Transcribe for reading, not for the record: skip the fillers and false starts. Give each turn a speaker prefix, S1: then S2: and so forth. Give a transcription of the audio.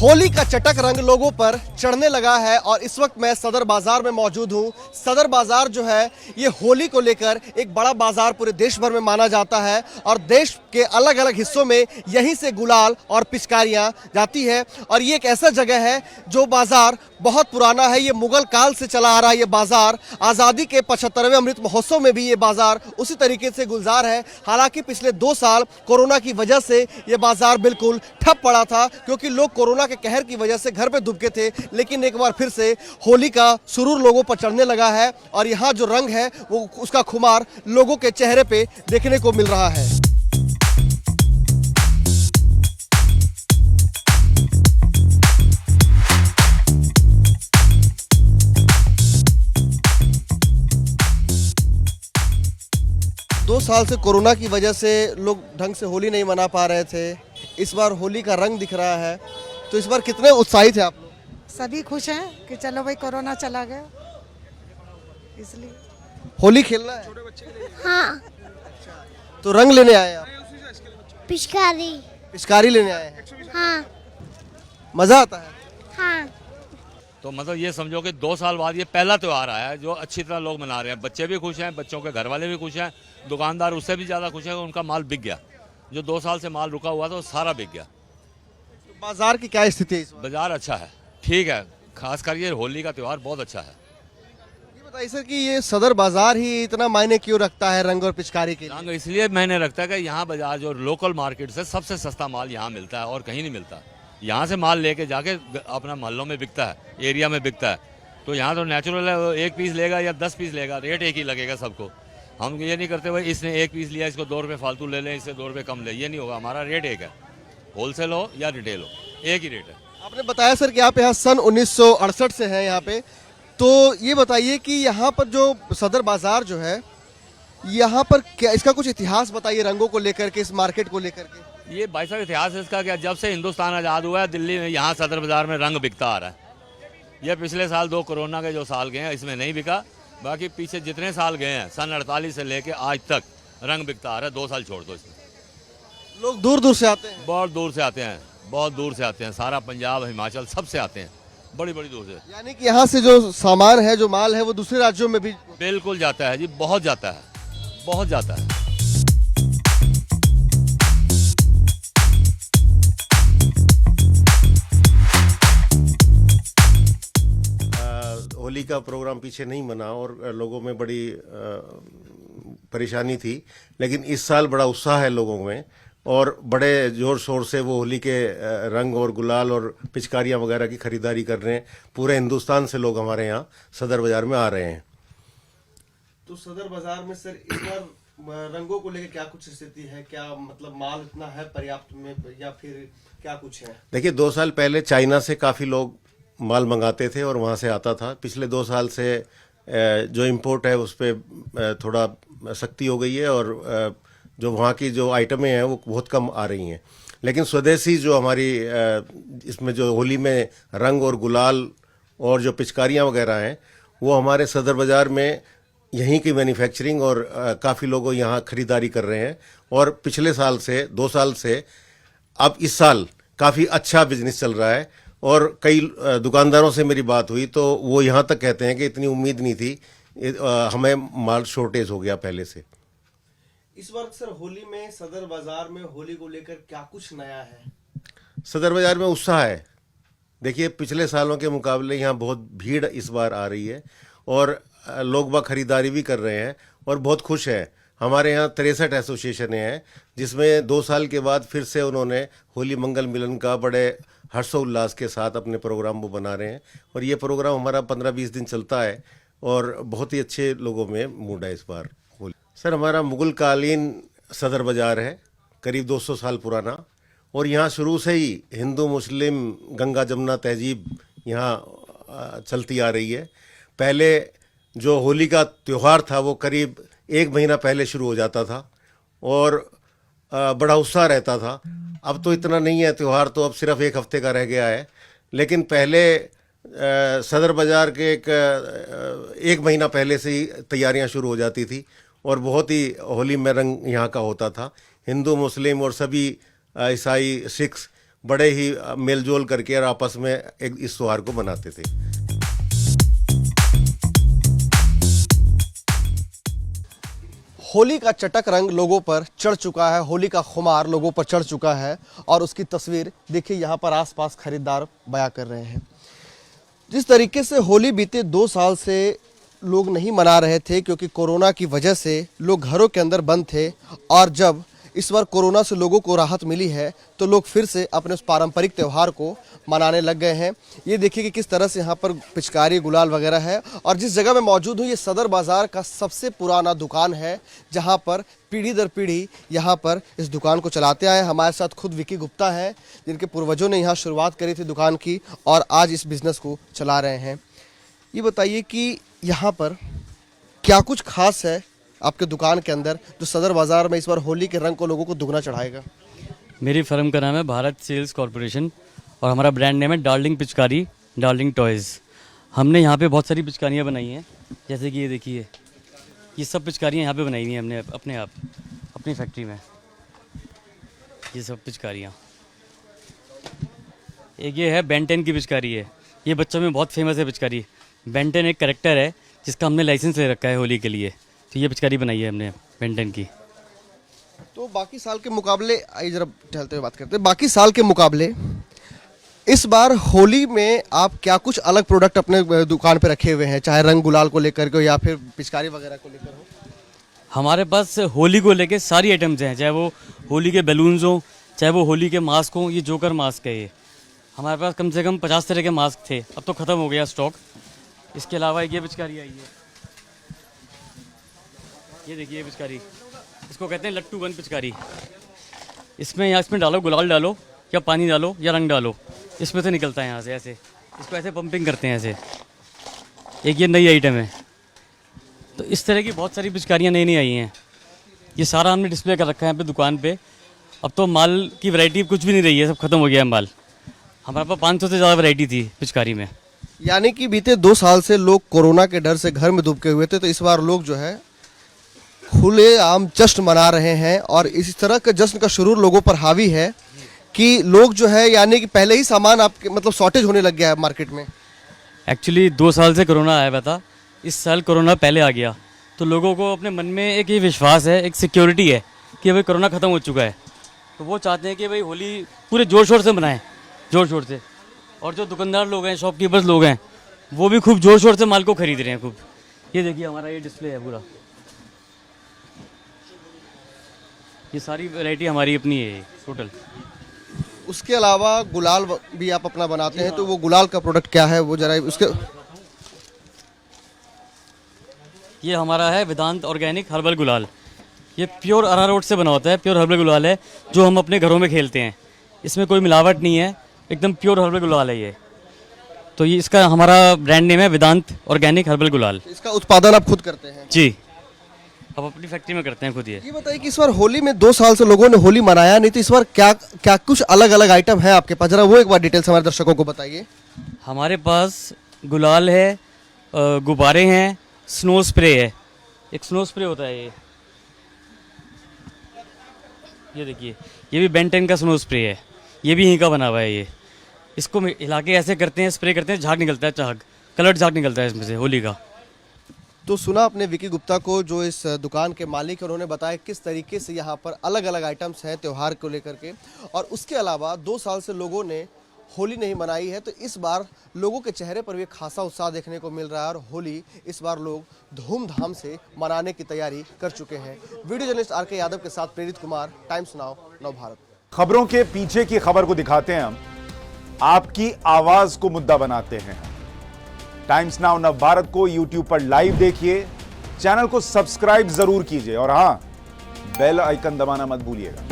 S1: होली का चटक रंग लोगों पर चढ़ने लगा है और इस वक्त मैं सदर बाजार में मौजूद हूं। सदर बाजार जो है ये होली को लेकर एक बड़ा बाजार पूरे देश भर में माना जाता है और देश के अलग अलग हिस्सों में यहीं से गुलाल और पिचकारियां जाती है। और ये एक ऐसा जगह है जो बाजार बहुत पुराना है। ये मुगल काल से चला आ रहा है। ये बाजार आज़ादी के 75वें अमृत महोत्सव में भी ये बाजार उसी तरीके से गुलजार है। हालांकि पिछले 2 साल कोरोना की वजह से ये बाजार बिल्कुल ठप पड़ा था क्योंकि लोग कोरोना के कहर की वजह से घर पे दुबके थे। लेकिन एक बार फिर से होली का सुरूर लोगों पर चढ़ने लगा है और यहाँ जो रंग है वो उसका खुमार लोगों के चेहरे पे देखने को मिल रहा है। दो साल से कोरोना की वजह से लोग ढंग से होली नहीं मना पा रहे थे। इस बार होली का रंग दिख रहा है, तो इस बार कितने उत्साहित हैं आप लोग?
S2: सभी खुश हैं कि चलो भाई कोरोना चला गया, इसलिए
S1: होली खेलना है।
S3: हाँ,
S1: तो रंग लेने आए हैं आप?
S3: पिचकारी।
S1: पिचकारी लेने आए हैं।
S3: हाँ
S1: मजा आता है।
S3: हाँ।
S4: तो मतलब ये समझो कि 2 साल बाद ये पहला त्यौहार आया है जो अच्छी तरह लोग मना रहे हैं। बच्चे भी खुश हैं, बच्चों के घर वाले भी खुश हैं, दुकानदार उससे भी ज़्यादा खुश है कि उनका माल बिक गया। जो 2 साल से माल रुका हुआ था वो सारा बिक गया।
S1: तो बाजार की क्या स्थिति है इस बार?
S4: बाजार अच्छा है, ठीक है, खासकर ये होली का त्यौहार बहुत अच्छा है।
S1: ये बताइए सर कि ये सदर बाजार ही इतना मायने क्यों रखता है रंग और पिचकारी के लिए?
S4: रंग इसलिए मैंने रखता है कि यहाँ बाजार जो लोकल मार्केट से सबसे सस्ता माल यहाँ मिलता है और कहीं नहीं मिलता। यहाँ से माल लेके जाके अपना मोहल्लों में बिकता है, एरिया में बिकता है। तो यहाँ तो नेचुरल है, 1 पीस लेगा या 10 पीस लेगा, रेट एक ही लगेगा सबको। हम ये नहीं करते भाई इसने 1 पीस लिया इसको 2 रुपये फालतू ले लें, इससे 2 रुपये कम ले, ये नहीं होगा। हमारा रेट एक है, होलसेल हो या रिटेल हो, एक ही रेट है।
S1: आपने बताया सर कि आप यहाँ सन 1968 से हैं यहाँ पे, तो ये बताइए कि यहाँ पर जो सदर बाजार जो है यहाँ पर क्या इसका कुछ इतिहास बताइए रंगों को लेकर के, इस मार्केट को लेकर के।
S4: ये भाई साहब इतिहास है इसका क्या, जब से हिंदुस्तान आज़ाद हुआ है दिल्ली में यहाँ सदर बाज़ार में रंग बिकता आ रहा है। ये पिछले साल 2 कोरोना के जो साल गए हैं इसमें नहीं बिका, बाकी पीछे जितने साल गए हैं सन 48 से लेके आज तक रंग बिकता आ रहा है। 2 साल छोड़ दो इसमें।
S1: लोग दूर दूर से आते हैं।
S4: बहुत दूर से आते हैं, बहुत दूर से आते हैं, सारा पंजाब हिमाचल सब से आते हैं, बड़ी बड़ी दूर से।
S1: यानी कि यहाँ से जो सामान है, जो माल है, वो दूसरे राज्यों में भी
S4: बिल्कुल जाता है जी, बहुत जाता है, बहुत जाता है।
S5: होली का प्रोग्राम पीछे नहीं बना और लोगों में बड़ी परेशानी थी, लेकिन इस साल बड़ा उत्साह है लोगों में और बड़े जोर शोर से वो होली के रंग और गुलाल और पिचकारियां वगैरह की खरीदारी कर रहे हैं। पूरे हिंदुस्तान से लोग हमारे यहाँ सदर बाजार में आ रहे हैं।
S1: तो सदर बाजार में सर इस बार रंगों को लेकर क्या कुछ स्थिति है? क्या मतलब माल इतना है पर्याप्त में या फिर क्या कुछ है?
S5: देखिए 2 साल पहले चाइना से काफ़ी लोग माल मंगाते थे और वहाँ से आता था। पिछले 2 साल से जो इम्पोर्ट है उस पर थोड़ा सख्ती हो गई है और जो वहाँ की जो आइटमें हैं वो बहुत कम आ रही हैं। लेकिन स्वदेशी जो हमारी इसमें जो होली में रंग और गुलाल और जो पिचकारियाँ वगैरह हैं वो हमारे सदर बाज़ार में यहीं की मैन्युफैक्चरिंग और काफ़ी लोग यहाँ ख़रीदारी कर रहे हैं। और पिछले साल से 2 साल से अब इस साल काफ़ी अच्छा बिजनेस चल रहा है और कई दुकानदारों से मेरी बात हुई तो वो यहाँ तक कहते हैं कि इतनी उम्मीद नहीं थी, हमें माल शॉर्टेज हो गया पहले से।
S1: इस बार सर होली में सदर बाजार में होली को लेकर क्या कुछ नया है?
S5: सदर बाजार में उत्साह है। देखिए पिछले सालों के मुकाबले यहाँ बहुत भीड़ इस बार आ रही है और लोग बाग खरीदारी भी कर रहे हैं और बहुत खुश हैं। हमारे यहाँ 63 एसोसिएशन हैं जिसमें 2 साल के बाद फिर से उन्होंने होली मंगल मिलन का बड़े हर्षोल्लास के साथ अपने प्रोग्राम वो बना रहे हैं और ये प्रोग्राम हमारा 15-20 दिन चलता है और बहुत ही अच्छे लोगों में मूड है इस बार होली। सर हमारा मुगल कालीन सदर बाज़ार है, करीब 200 साल पुराना, और यहाँ शुरू से ही हिंदू मुस्लिम गंगा जमुना तहजीब यहाँ चलती आ रही है। पहले जो होली का त्यौहार था वो करीब 1 महीना पहले शुरू हो जाता था और बड़ा उत्साह रहता था। अब तो इतना नहीं है त्यौहार, तो अब सिर्फ 1 हफ्ते का रह गया है। लेकिन पहले सदर बाज़ार के 1 महीना पहले से ही तैयारियां शुरू हो जाती थी और बहुत ही होली में रंग यहाँ का होता था। हिंदू मुस्लिम और सभी ईसाई सिख बड़े ही मेलजोल करके और आपस में एक इस त्योहार को मनाते थे।
S1: होली का चटक रंग लोगों पर चढ़ चुका है, होली का खुमार लोगों पर चढ़ चुका है और उसकी तस्वीर देखिए यहाँ पर आसपास खरीदार बयां कर रहे हैं। जिस तरीके से होली बीते 2 साल से लोग नहीं मना रहे थे क्योंकि कोरोना की वजह से लोग घरों के अंदर बंद थे, और जब इस बार कोरोना से लोगों को राहत मिली है तो लोग फिर से अपने उस पारंपरिक त्यौहार को मनाने लग गए हैं। ये देखिए कि किस तरह से यहाँ पर पिचकारी गुलाल वगैरह है, और जिस जगह मैं मौजूद हूँ ये सदर बाज़ार का सबसे पुराना दुकान है जहाँ पर पीढ़ी दर पीढ़ी यहाँ पर इस दुकान को चलाते आए। हमारे साथ खुद विकी गुप्ता हैं जिनके पूर्वजों ने यहाँ शुरुआत करी थी दुकान की और आज इस बिज़नेस को चला रहे हैं। ये बताइए कि यहाँ पर क्या कुछ खास है आपके दुकान के अंदर जो सदर बाज़ार में इस बार होली के रंग को लोगों को दुगना चढ़ाएगा?
S6: मेरी फर्म का नाम है भारत सेल्स कॉरपोरेशन और हमारा ब्रांड नेम है डार्लिंग पिचकारी, डार्लिंग टॉयज़। हमने यहाँ पे बहुत सारी पिचकारियाँ बनाई हैं, जैसे कि ये देखिए, ये सब पिचकारियाँ यहाँ पे बनाई हुई हैं हमने अपने आप अपनी फैक्ट्री में। ये सब पिचकारियाँ, एक ये है बेन 10 की पिचकारी है, ये बच्चों में बहुत फेमस है पिचकारी। बेन 10 एक कैरेक्टर है जिसका हमने लाइसेंस ले रखा है होली के लिए, तो ये पिचकारी बनाई है हमने बेन 10 की।
S1: तो बाकी साल के मुकाबले, आइए जरा टहलते हुए बात करते हैं, बाकी साल के मुकाबले इस बार होली में आप क्या कुछ अलग प्रोडक्ट अपने दुकान पे रखे हुए हैं, चाहे रंग गुलाल को लेकर के या फिर पिचकारी वगैरह को लेकर हो?
S6: हमारे पास होली को लेके सारी आइटम्स हैं, चाहे वो होली के बैलून्स हों, चाहे वो होली के मास्क हों। ये जोकर मास्क है, ये हमारे पास कम से कम 50 तरह के मास्क थे, अब तो ख़त्म हो गया स्टॉक। इसके अलावा ये पिचकारी आई है, ये देखिए ये पिचकारी, इसको कहते हैं लट्टू बन पिचकारी। इसमें डालो, गुलाल डालो या पानी डालो या रंग डालो, इसमें से निकलता है यहाँ से ऐसे, इसको ऐसे पंपिंग करते हैं ऐसे। एक ये नई आइटम है, तो इस तरह की बहुत सारी पिचकारियाँ नई नई आई हैं। ये सारा हमने डिस्प्ले कर रखा है यहाँ पे दुकान पे। अब तो माल की वैरायटी कुछ भी नहीं रही है, सब खत्म हो गया है माल। हमारे पास 500 से ज़्यादा वैरायटी थी पिचकारी में।
S1: यानी कि बीते 2 साल से लोग कोरोना के डर से घर में दुबके हुए थे, तो इस बार लोग जो है खुले आम जश्न मना रहे हैं और इस तरह का जश्न का शुरू लोगों पर हावी है कि लोग जो है यानी कि पहले ही सामान आपके मतलब शॉर्टेज होने लग गया है मार्केट में।
S6: एक्चुअली 2 साल से कोरोना आया हुआ था, इस साल कोरोना पहले आ गया, तो लोगों को अपने मन में एक ये विश्वास है, एक सिक्योरिटी है कि भाई कोरोना ख़त्म हो चुका है, तो वो चाहते हैं कि भाई होली पूरे ज़ोर शोर से मनाएं, ज़ोर शोर से। और जो दुकानदार लोग हैं, शॉपकीपर्स लोग हैं, वो भी खूब ज़ोर शोर से माल को खरीद रहे हैं खूब। ये देखिए हमारा ये डिस्प्ले है पूरा, ये सारी वैरायटी हमारी अपनी है टोटल।
S1: उसके अलावा गुलाल भी आप अपना बनाते हैं, तो वो गुलाल का प्रोडक्ट क्या है वो जरा उसके?
S6: ये हमारा है वेदांत ऑर्गेनिक हर्बल गुलाल। ये प्योर अरारोट से बना होता है, प्योर हर्बल गुलाल है जो हम अपने घरों में खेलते हैं। इसमें कोई मिलावट नहीं है, एकदम प्योर हर्बल गुलाल है ये। तो ये इसका हमारा ब्रांड नेम है वेदांत ऑर्गेनिक हर्बल गुलाल।
S1: इसका उत्पादन आप खुद करते हैं?
S6: जी, अब अपनी फैक्ट्री में करते हैं खुद।
S1: ये बताइए कि इस बार होली में 2 साल से लोगों ने होली मनाया नहीं, तो इस बार क्या क्या कुछ अलग अलग आइटम है आपके पास, जरा वो एक बार डिटेल से हमारे दर्शकों को बताइए।
S6: हमारे पास गुलाल है, गुब्बारे हैं, स्नो स्प्रे है। एक स्नो स्प्रे होता है ये देखिए, ये भी बेन 10 का स्नो स्प्रे है, ये भी यहीं का बना हुआ है। ये इसको हिला के ऐसे करते हैं, स्प्रे करते हैं, झाग निकलता है, झाग कलर्ड झाग निकलता है इसमें से होली का।
S1: तो सुना अपने विकी गुप्ता को जो इस दुकान के मालिक हैं, उन्होंने बताया किस तरीके से यहाँ पर अलग अलग आइटम्स हैं त्यौहार को लेकर के, और उसके अलावा 2 साल से लोगों ने होली नहीं मनाई है, तो इस बार लोगों के चेहरे पर भी खासा उत्साह देखने को मिल रहा है और होली इस बार लोग धूमधाम से मनाने की तैयारी कर चुके हैं। वीडियो जर्नलिस्ट आर के यादव के साथ प्रेरित कुमार, टाइम्स नाउ, नव भारत।
S7: खबरों के पीछे की खबर को दिखाते हैं हम, आपकी आवाज को मुद्दा बनाते हैं। टाइम्स नाउ नव भारत को यूट्यूब पर लाइव देखिए, चैनल को सब्सक्राइब जरूर कीजिए और हां, बेल आइकन दबाना मत भूलिएगा।